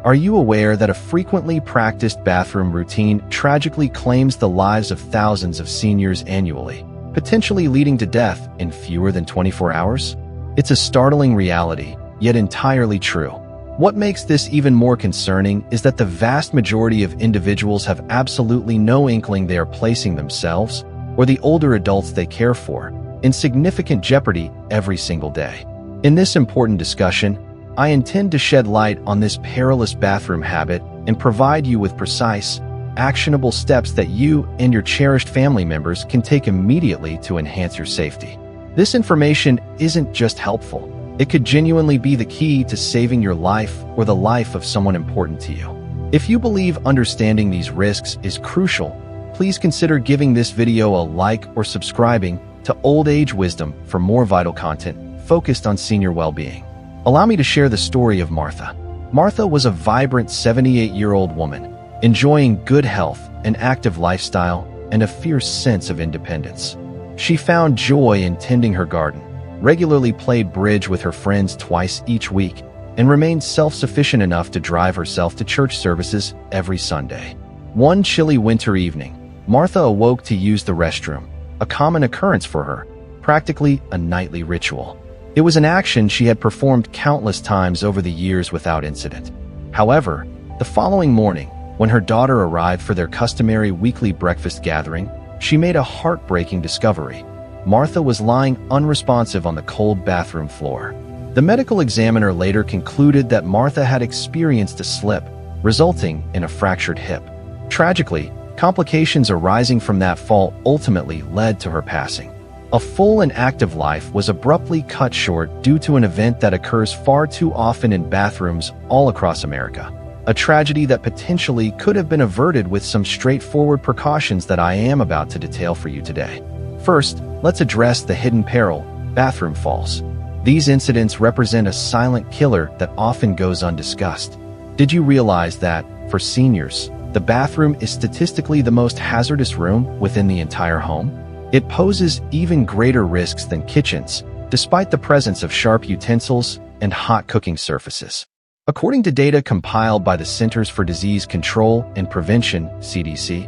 Are you aware that a frequently practiced bathroom routine tragically claims the lives of thousands of seniors annually, potentially leading to death in fewer than 24 hours? It's a startling reality, yet entirely true. What makes this even more concerning is that the vast majority of individuals have absolutely no inkling they are placing themselves, or the older adults they care for, in significant jeopardy every single day. In this important discussion, I intend to shed light on this perilous bathroom habit and provide you with precise, actionable steps that you and your cherished family members can take immediately to enhance your safety. This information isn't just helpful. It could genuinely be the key to saving your life or the life of someone important to you. If you believe understanding these risks is crucial, please consider giving this video a like or subscribing to Old Age Wisdom for more vital content focused on senior well-being. Allow me to share the story of Martha. Martha was a vibrant 78-year-old woman, enjoying good health, an active lifestyle, and a fierce sense of independence. She found joy in tending her garden, regularly played bridge with her friends twice each week, and remained self-sufficient enough to drive herself to church services every Sunday. One chilly winter evening, Martha awoke to use the restroom, a common occurrence for her, practically a nightly ritual. It was an action she had performed countless times over the years without incident. However, the following morning, when her daughter arrived for their customary weekly breakfast gathering, she made a heartbreaking discovery. Martha was lying unresponsive on the cold bathroom floor. The medical examiner later concluded that Martha had experienced a slip, resulting in a fractured hip. Tragically, complications arising from that fall ultimately led to her passing. A full and active life was abruptly cut short due to an event that occurs far too often in bathrooms all across America. A tragedy that potentially could have been averted with some straightforward precautions that I am about to detail for you today. First, let's address the hidden peril, bathroom falls. These incidents represent a silent killer that often goes undiscussed. Did you realize that, for seniors, the bathroom is statistically the most hazardous room within the entire home? It poses even greater risks than kitchens, despite the presence of sharp utensils and hot cooking surfaces. According to data compiled by the Centers for Disease Control and Prevention, CDC,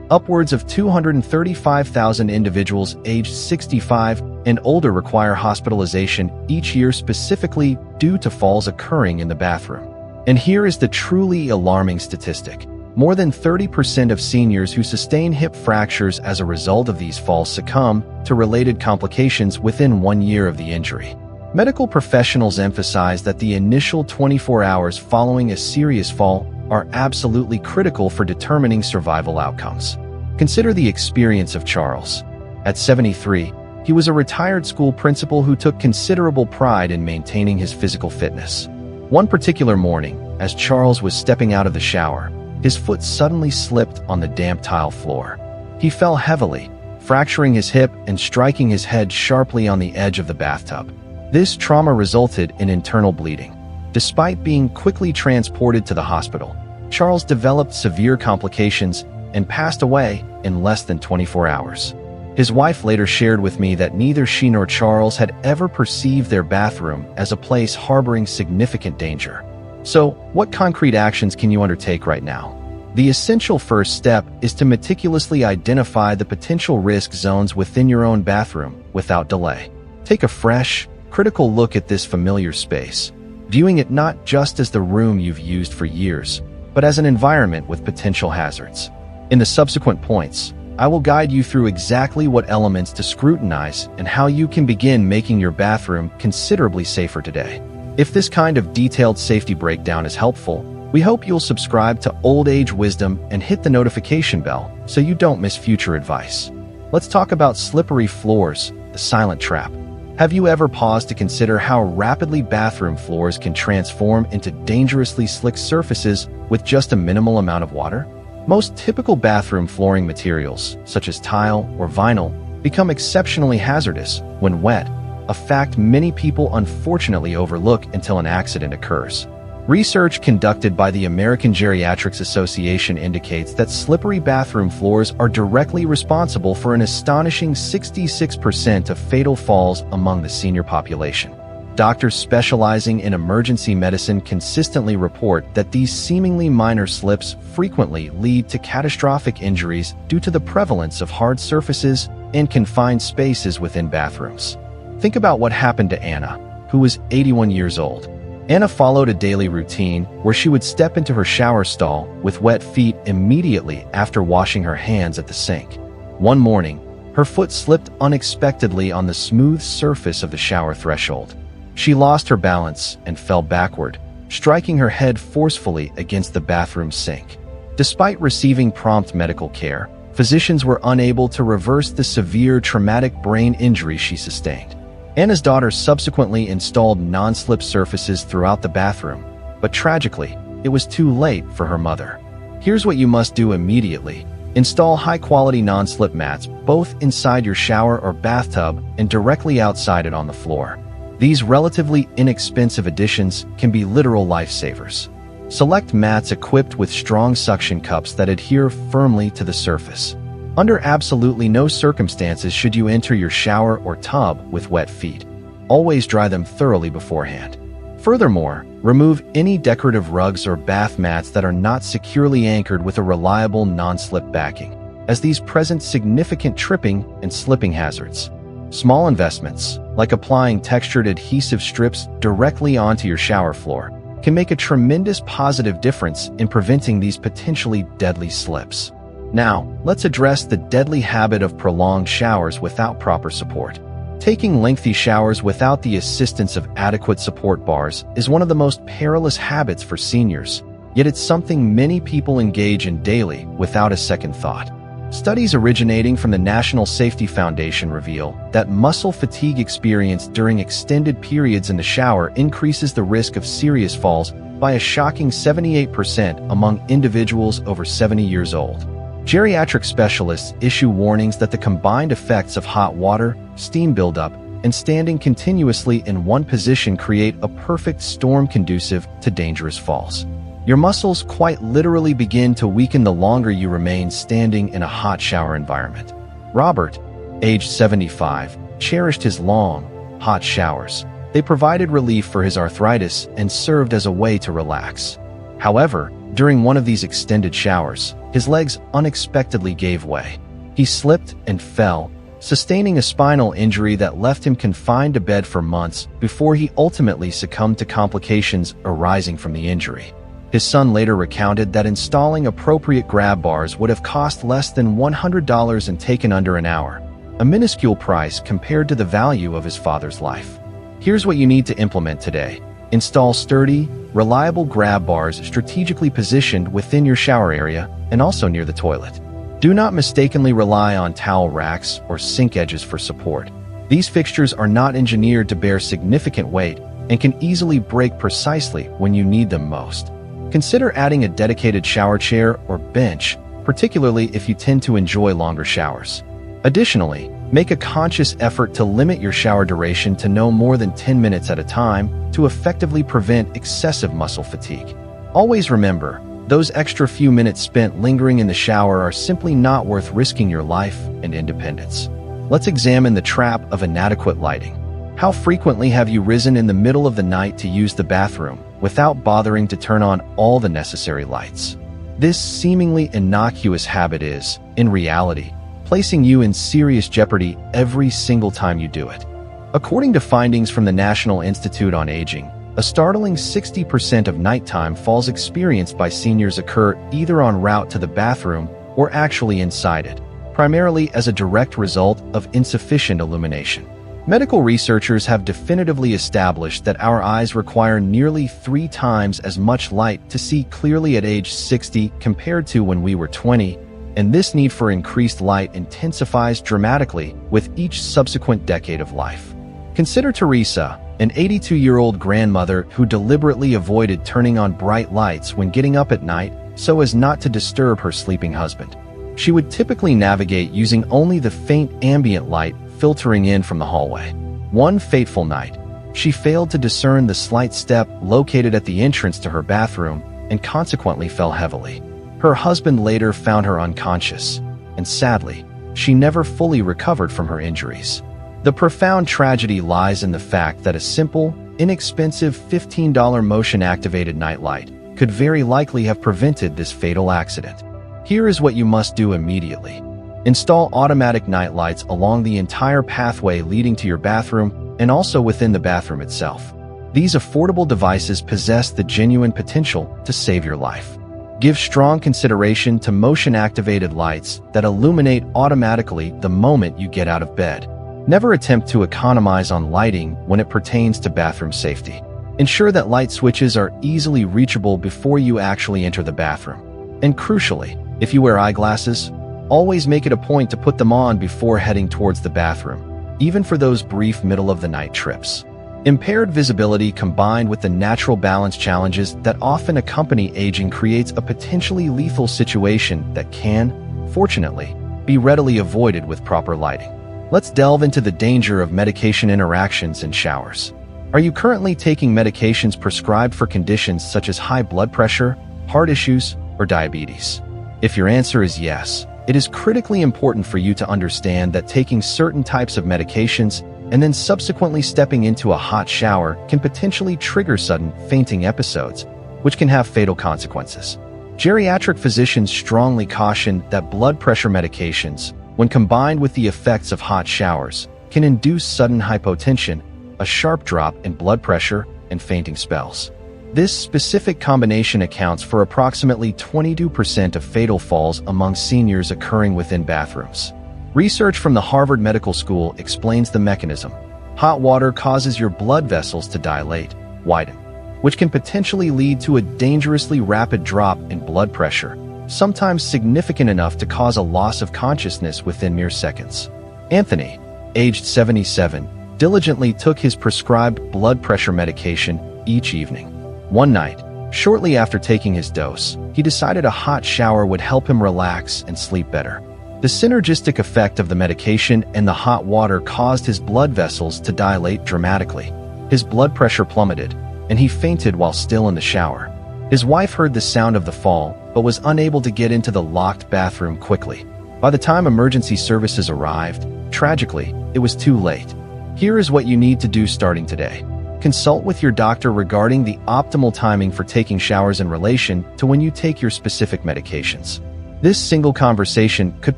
upwards of 235,000 individuals aged 65 and older require hospitalization each year specifically due to falls occurring in the bathroom. And here is the truly alarming statistic. More than 30% of seniors who sustain hip fractures as a result of these falls succumb to related complications within 1 year of the injury. Medical professionals emphasize that the initial 24 hours following a serious fall are absolutely critical for determining survival outcomes. Consider the experience of Charles. At 73, he was a retired school principal who took considerable pride in maintaining his physical fitness. One particular morning, as Charles was stepping out of the shower, his foot suddenly slipped on the damp tile floor. He fell heavily, fracturing his hip and striking his head sharply on the edge of the bathtub. This trauma resulted in internal bleeding. Despite being quickly transported to the hospital, Charles developed severe complications and passed away in less than 24 hours. His wife later shared with me that neither she nor Charles had ever perceived their bathroom as a place harboring significant danger. So, what concrete actions can you undertake right now? The essential first step is to meticulously identify the potential risk zones within your own bathroom without delay. Take a fresh, critical look at this familiar space, viewing it not just as the room you've used for years, but as an environment with potential hazards. In the subsequent points, I will guide you through exactly what elements to scrutinize and how you can begin making your bathroom considerably safer today. If this kind of detailed safety breakdown is helpful, we hope you'll subscribe to Old Age Wisdom and hit the notification bell so you don't miss future advice. Let's talk about slippery floors, the silent trap. Have you ever paused to consider how rapidly bathroom floors can transform into dangerously slick surfaces with just a minimal amount of water? Most typical bathroom flooring materials, such as tile or vinyl, become exceptionally hazardous when wet, a fact many people unfortunately overlook until an accident occurs. Research conducted by the American Geriatrics Association indicates that slippery bathroom floors are directly responsible for an astonishing 66% of fatal falls among the senior population. Doctors specializing in emergency medicine consistently report that these seemingly minor slips frequently lead to catastrophic injuries due to the prevalence of hard surfaces and confined spaces within bathrooms. Think about what happened to Anna, who was 81 years old. Anna followed a daily routine where she would step into her shower stall with wet feet immediately after washing her hands at the sink. One morning, her foot slipped unexpectedly on the smooth surface of the shower threshold. She lost her balance and fell backward, striking her head forcefully against the bathroom sink. Despite receiving prompt medical care, physicians were unable to reverse the severe traumatic brain injury she sustained. Anna's daughter subsequently installed non-slip surfaces throughout the bathroom, but tragically, it was too late for her mother. Here's what you must do immediately. Install high-quality non-slip mats both inside your shower or bathtub and directly outside it on the floor. These relatively inexpensive additions can be literal lifesavers. Select mats equipped with strong suction cups that adhere firmly to the surface. Under absolutely no circumstances should you enter your shower or tub with wet feet. Always dry them thoroughly beforehand. Furthermore, remove any decorative rugs or bath mats that are not securely anchored with a reliable non-slip backing, as these present significant tripping and slipping hazards. Small investments, like applying textured adhesive strips directly onto your shower floor, can make a tremendous positive difference in preventing these potentially deadly slips. Now, let's address the deadly habit of prolonged showers without proper support. Taking lengthy showers without the assistance of adequate support bars is one of the most perilous habits for seniors, yet it's something many people engage in daily without a second thought. Studies originating from the National Safety Foundation reveal that muscle fatigue experienced during extended periods in the shower increases the risk of serious falls by a shocking 78% among individuals over 70 years old. Geriatric specialists issue warnings that the combined effects of hot water, steam buildup, and standing continuously in one position create a perfect storm conducive to dangerous falls. Your muscles quite literally begin to weaken the longer you remain standing in a hot shower environment. Robert, aged 75, cherished his long, hot showers. They provided relief for his arthritis and served as a way to relax. However, during one of these extended showers, his legs unexpectedly gave way. He slipped and fell, sustaining a spinal injury that left him confined to bed for months before he ultimately succumbed to complications arising from the injury. His son later recounted that installing appropriate grab bars would have cost less than $100 and taken under an hour, a minuscule price compared to the value of his father's life. Here's what you need to implement today. Install sturdy, reliable grab bars strategically positioned within your shower area and also near the toilet. Do not mistakenly rely on towel racks or sink edges for support. These fixtures are not engineered to bear significant weight and can easily break precisely when you need them most. Consider adding a dedicated shower chair or bench, particularly if you tend to enjoy longer showers. Additionally, make a conscious effort to limit your shower duration to no more than 10 minutes at a time to effectively prevent excessive muscle fatigue. Always remember, those extra few minutes spent lingering in the shower are simply not worth risking your life and independence. Let's examine the trap of inadequate lighting. How frequently have you risen in the middle of the night to use the bathroom without bothering to turn on all the necessary lights? This seemingly innocuous habit is, in reality, placing you in serious jeopardy every single time you do it. According to findings from the National Institute on Aging, a startling 60% of nighttime falls experienced by seniors occur either en route to the bathroom or actually inside it, primarily as a direct result of insufficient illumination. Medical researchers have definitively established that our eyes require nearly 3 times as much light to see clearly at age 60 compared to when we were 20, and this need for increased light intensifies dramatically with each subsequent decade of life. Consider Teresa, an 82-year-old grandmother who deliberately avoided turning on bright lights when getting up at night so as not to disturb her sleeping husband. She would typically navigate using only the faint ambient light filtering in from the hallway. One fateful night, she failed to discern the slight step located at the entrance to her bathroom and consequently fell heavily. Her husband later found her unconscious, and sadly, she never fully recovered from her injuries. The profound tragedy lies in the fact that a simple, inexpensive $15 motion-activated nightlight could very likely have prevented this fatal accident. Here is what you must do immediately. Install automatic nightlights along the entire pathway leading to your bathroom and also within the bathroom itself. These affordable devices possess the genuine potential to save your life. Give strong consideration to motion-activated lights that illuminate automatically the moment you get out of bed. Never attempt to economize on lighting when it pertains to bathroom safety. Ensure that light switches are easily reachable before you actually enter the bathroom. And crucially, if you wear eyeglasses, always make it a point to put them on before heading towards the bathroom, even for those brief middle-of-the-night trips. Impaired visibility combined with the natural balance challenges that often accompany aging creates a potentially lethal situation that can, fortunately, be readily avoided with proper lighting. Let's delve into the danger of medication interactions in showers. Are you currently taking medications prescribed for conditions such as high blood pressure, heart issues, or diabetes? If your answer is yes, it is critically important for you to understand that taking certain types of medications and then subsequently stepping into a hot shower can potentially trigger sudden fainting episodes, which can have fatal consequences. Geriatric physicians strongly caution that blood pressure medications, when combined with the effects of hot showers, can induce sudden hypotension, a sharp drop in blood pressure, and fainting spells. This specific combination accounts for approximately 22% of fatal falls among seniors occurring within bathrooms. Research from the Harvard Medical School explains the mechanism. Hot water causes your blood vessels to dilate, widen, which can potentially lead to a dangerously rapid drop in blood pressure, sometimes significant enough to cause a loss of consciousness within mere seconds. Anthony, aged 77, diligently took his prescribed blood pressure medication each evening. One night, shortly after taking his dose, he decided a hot shower would help him relax and sleep better. The synergistic effect of the medication and the hot water caused his blood vessels to dilate dramatically. His blood pressure plummeted, and he fainted while still in the shower. His wife heard the sound of the fall, but was unable to get into the locked bathroom quickly. By the time emergency services arrived, tragically, it was too late. Here is what you need to do starting today. Consult with your doctor regarding the optimal timing for taking showers in relation to when you take your specific medications. This single conversation could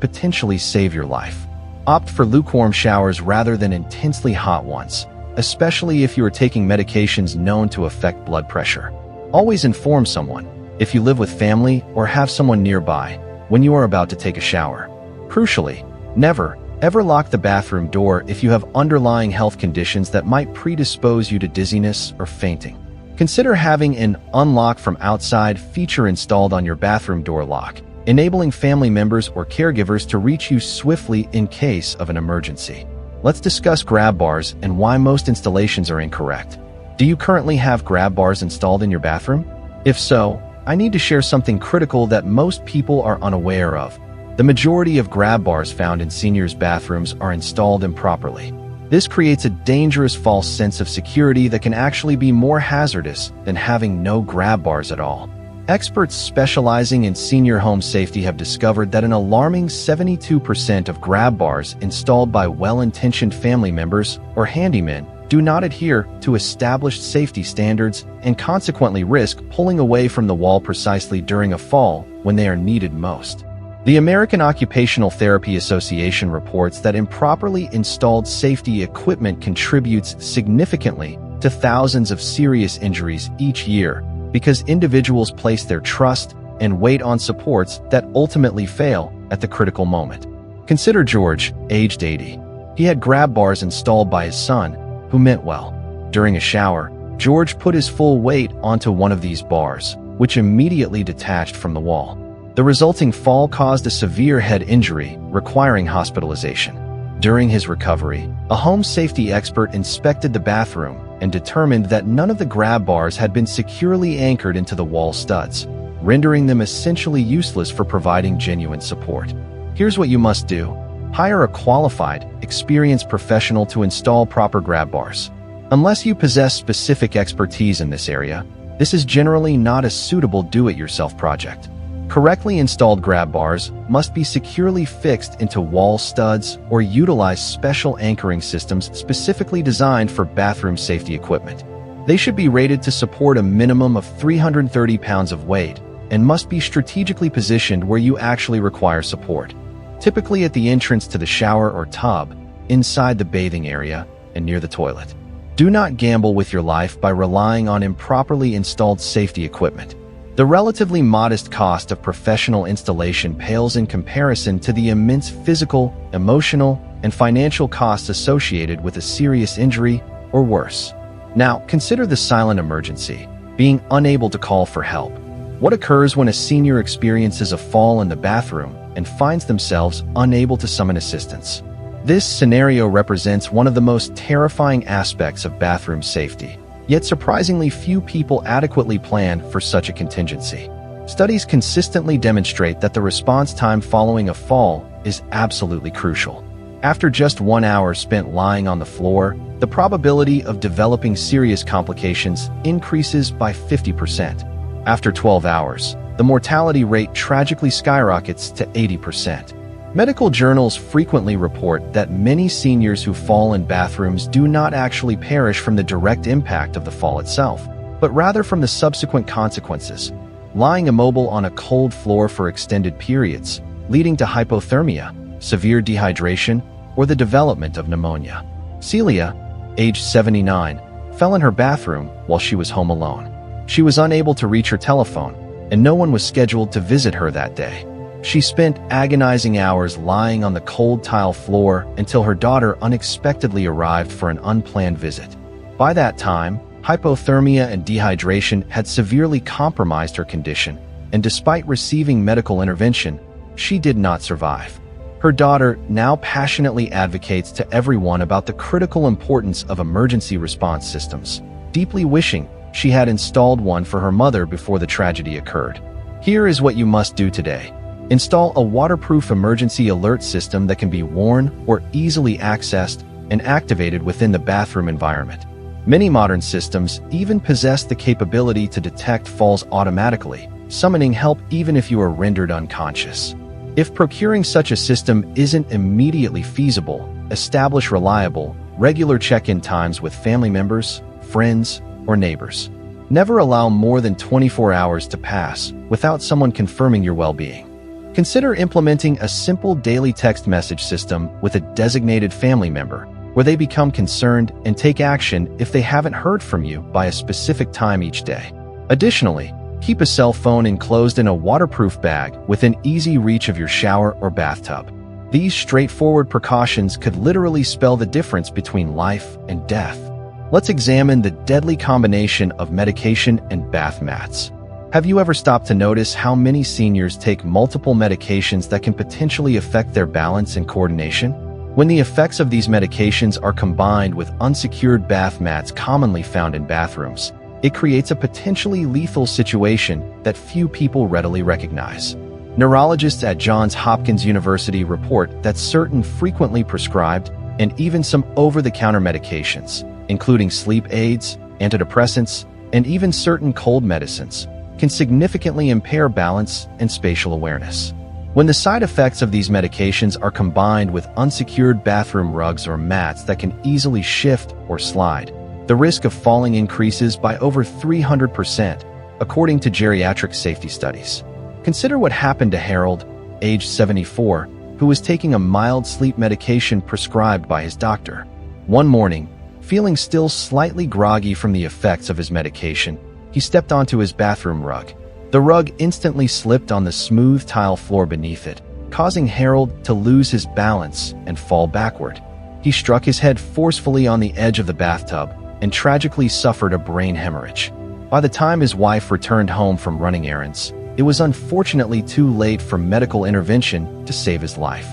potentially save your life. Opt for lukewarm showers rather than intensely hot ones, especially if you are taking medications known to affect blood pressure. Always inform someone, if you live with family or have someone nearby, when you are about to take a shower. Crucially, never, ever lock the bathroom door if you have underlying health conditions that might predispose you to dizziness or fainting. Consider having an unlock from outside feature installed on your bathroom door lock, enabling family members or caregivers to reach you swiftly in case of an emergency. Let's discuss grab bars and why most installations are incorrect. Do you currently have grab bars installed in your bathroom? If so, I need to share something critical that most people are unaware of. The majority of grab bars found in seniors' bathrooms are installed improperly. This creates a dangerous false sense of security that can actually be more hazardous than having no grab bars at all. Experts specializing in senior home safety have discovered that an alarming 72% of grab bars installed by well-intentioned family members or handymen do not adhere to established safety standards and consequently risk pulling away from the wall precisely during a fall when they are needed most. The American Occupational Therapy Association reports that improperly installed safety equipment contributes significantly to thousands of serious injuries each year because individuals place their trust and wait on supports that ultimately fail at the critical moment. Consider George, aged 80. He had grab bars installed by his son, who meant well. During a shower, George put his full weight onto one of these bars, which immediately detached from the wall. The resulting fall caused a severe head injury, requiring hospitalization. During his recovery, a home safety expert inspected the bathroom and determined that none of the grab bars had been securely anchored into the wall studs, rendering them essentially useless for providing genuine support. Here's what you must do. Hire a qualified, experienced professional to install proper grab bars. Unless you possess specific expertise in this area, this is generally not a suitable do-it-yourself project. Correctly installed grab bars must be securely fixed into wall studs or utilize special anchoring systems specifically designed for bathroom safety equipment. They should be rated to support a minimum of 330 pounds of weight and must be strategically positioned where you actually require support, typically at the entrance to the shower or tub, inside the bathing area, and near the toilet. Do not gamble with your life by relying on improperly installed safety equipment. The relatively modest cost of professional installation pales in comparison to the immense physical, emotional, and financial costs associated with a serious injury or worse. Now, consider the silent emergency, being unable to call for help. What occurs when a senior experiences a fall in the bathroom and finds themselves unable to summon assistance? This scenario represents one of the most terrifying aspects of bathroom safety, yet surprisingly few people adequately plan for such a contingency. Studies consistently demonstrate that the response time following a fall is absolutely crucial. After just 1 hour spent lying on the floor, the probability of developing serious complications increases by 50%. After 12 hours, the mortality rate tragically skyrockets to 80%. Medical journals frequently report that many seniors who fall in bathrooms do not actually perish from the direct impact of the fall itself, but rather from the subsequent consequences, lying immobile on a cold floor for extended periods, leading to hypothermia, severe dehydration, or the development of pneumonia. Celia, age 79, fell in her bathroom while she was home alone. She was unable to reach her telephone, and no one was scheduled to visit her that day. She spent agonizing hours lying on the cold tile floor until her daughter unexpectedly arrived for an unplanned visit. By that time, hypothermia and dehydration had severely compromised her condition, and despite receiving medical intervention, she did not survive. Her daughter now passionately advocates to everyone about the critical importance of emergency response systems, deeply wishing she had installed one for her mother before the tragedy occurred. Here is what you must do today. Install a waterproof emergency alert system that can be worn or easily accessed and activated within the bathroom environment. Many modern systems even possess the capability to detect falls automatically, summoning help even if you are rendered unconscious. If procuring such a system isn't immediately feasible, establish reliable, regular check-in times with family members, friends, or neighbors. Never allow more than 24 hours to pass without someone confirming your well-being. Consider implementing a simple daily text message system with a designated family member, where they become concerned and take action if they haven't heard from you by a specific time each day. Additionally, keep a cell phone enclosed in a waterproof bag within easy reach of your shower or bathtub. These straightforward precautions could literally spell the difference between life and death. Let's examine the deadly combination of medication and bath mats. Have you ever stopped to notice how many seniors take multiple medications that can potentially affect their balance and coordination? When the effects of these medications are combined with unsecured bath mats commonly found in bathrooms, it creates a potentially lethal situation that few people readily recognize. Neurologists at Johns Hopkins University report that certain frequently prescribed and even some over-the-counter medications, including sleep aids, antidepressants, and even certain cold medicines, can significantly impair balance and spatial awareness. When the side effects of these medications are combined with unsecured bathroom rugs or mats that can easily shift or slide, the risk of falling increases by over 300%, according to geriatric safety studies. Consider what happened to Harold, age 74, who was taking a mild sleep medication prescribed by his doctor. One morning, feeling still slightly groggy from the effects of his medication, he stepped onto his bathroom rug. The rug instantly slipped on the smooth tile floor beneath it, causing Harold to lose his balance and fall backward. He struck his head forcefully on the edge of the bathtub and tragically suffered a brain hemorrhage. By the time his wife returned home from running errands, it was unfortunately too late for medical intervention to save his life.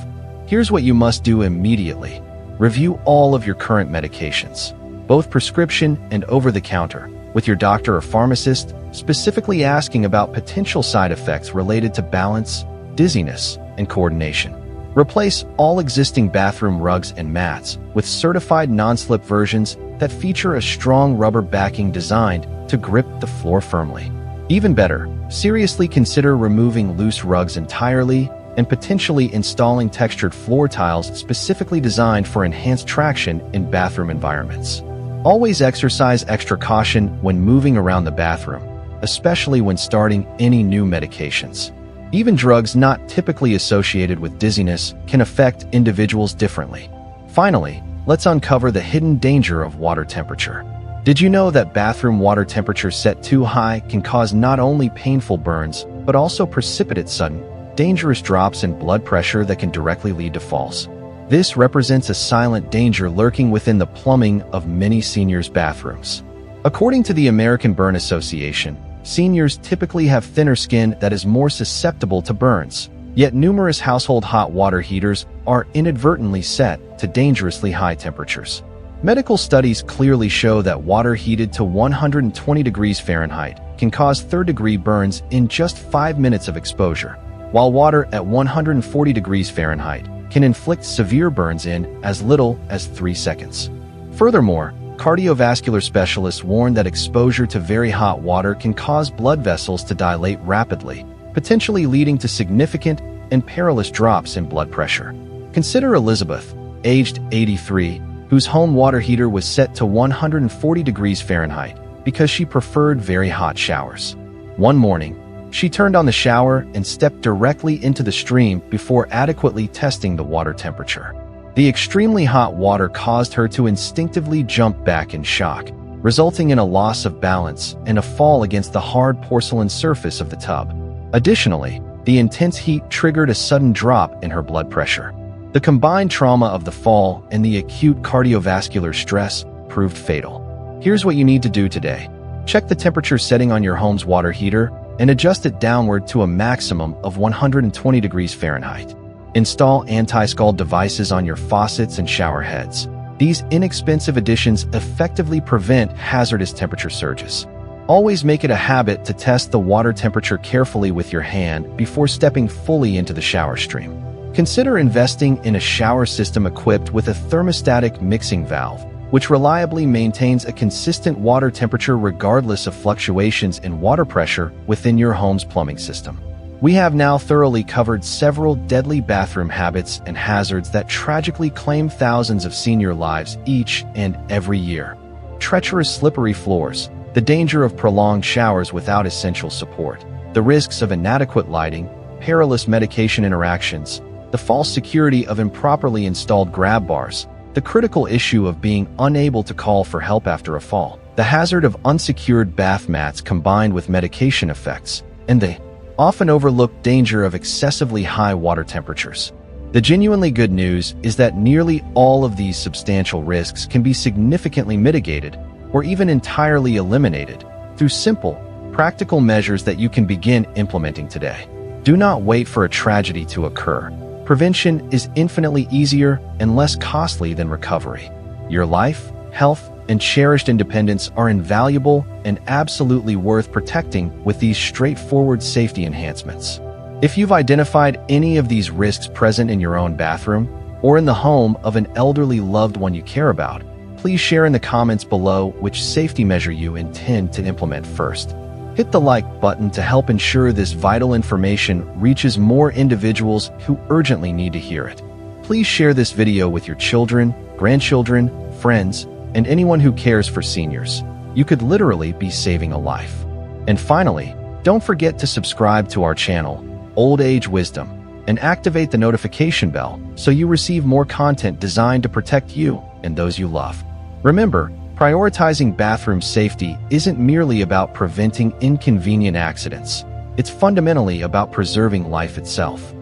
Here's what you must do immediately. Review all of your current medications, both prescription and over-the-counter, with your doctor or pharmacist, specifically asking about potential side effects related to balance, dizziness, and coordination. Replace all existing bathroom rugs and mats with certified non-slip versions that feature a strong rubber backing designed to grip the floor firmly. Even better, seriously consider removing loose rugs entirely and potentially installing textured floor tiles specifically designed for enhanced traction in bathroom environments. Always exercise extra caution when moving around the bathroom, especially when starting any new medications. Even drugs not typically associated with dizziness can affect individuals differently. Finally, let's uncover the hidden danger of water temperature. Did you know that bathroom water temperature set too high can cause not only painful burns, but also precipitate sudden, dangerous drops in blood pressure that can directly lead to falls? This represents a silent danger lurking within the plumbing of many seniors' bathrooms. According to the American Burn Association, seniors typically have thinner skin that is more susceptible to burns. Yet numerous household hot water heaters are inadvertently set to dangerously high temperatures. Medical studies clearly show that water heated to 120 degrees Fahrenheit can cause third-degree burns in just 5 minutes of exposure, while water at 140 degrees Fahrenheit can inflict severe burns in as little as 3 seconds. Furthermore, cardiovascular specialists warn that exposure to very hot water can cause blood vessels to dilate rapidly, potentially leading to significant and perilous drops in blood pressure. Consider Elizabeth, aged 83, whose home water heater was set to 140 degrees Fahrenheit because she preferred very hot showers. One morning, she turned on the shower and stepped directly into the stream before adequately testing the water temperature. The extremely hot water caused her to instinctively jump back in shock, resulting in a loss of balance and a fall against the hard porcelain surface of the tub. Additionally, the intense heat triggered a sudden drop in her blood pressure. The combined trauma of the fall and the acute cardiovascular stress proved fatal. Here's what you need to do today. Check the temperature setting on your home's water heater and adjust it downward to a maximum of 120 degrees Fahrenheit. Install anti-scald devices on your faucets and shower heads. These inexpensive additions effectively prevent hazardous temperature surges. Always make it a habit to test the water temperature carefully with your hand before stepping fully into the shower stream. Consider investing in a shower system equipped with a thermostatic mixing valve, which reliably maintains a consistent water temperature regardless of fluctuations in water pressure within your home's plumbing system. We have now thoroughly covered several deadly bathroom habits and hazards that tragically claim thousands of senior lives each and every year. Treacherous slippery floors, the danger of prolonged showers without essential support, the risks of inadequate lighting, perilous medication interactions, the false security of improperly installed grab bars, the critical issue of being unable to call for help after a fall, the hazard of unsecured bath mats combined with medication effects, and the often overlooked danger of excessively high water temperatures. The genuinely good news is that nearly all of these substantial risks can be significantly mitigated or even entirely eliminated through simple, practical measures that you can begin implementing today. Do not wait for a tragedy to occur. Prevention is infinitely easier and less costly than recovery. Your life, health, and cherished independence are invaluable and absolutely worth protecting with these straightforward safety enhancements. If you've identified any of these risks present in your own bathroom or in the home of an elderly loved one you care about, please share in the comments below which safety measure you intend to implement first. Hit the like button to help ensure this vital information reaches more individuals who urgently need to hear it. Please share this video with your children, grandchildren, friends, and anyone who cares for seniors. You could literally be saving a life. And finally, don't forget to subscribe to our channel, Old Age Wisdom, and activate the notification bell so you receive more content designed to protect you and those you love. Remember, prioritizing bathroom safety isn't merely about preventing inconvenient accidents. It's fundamentally about preserving life itself.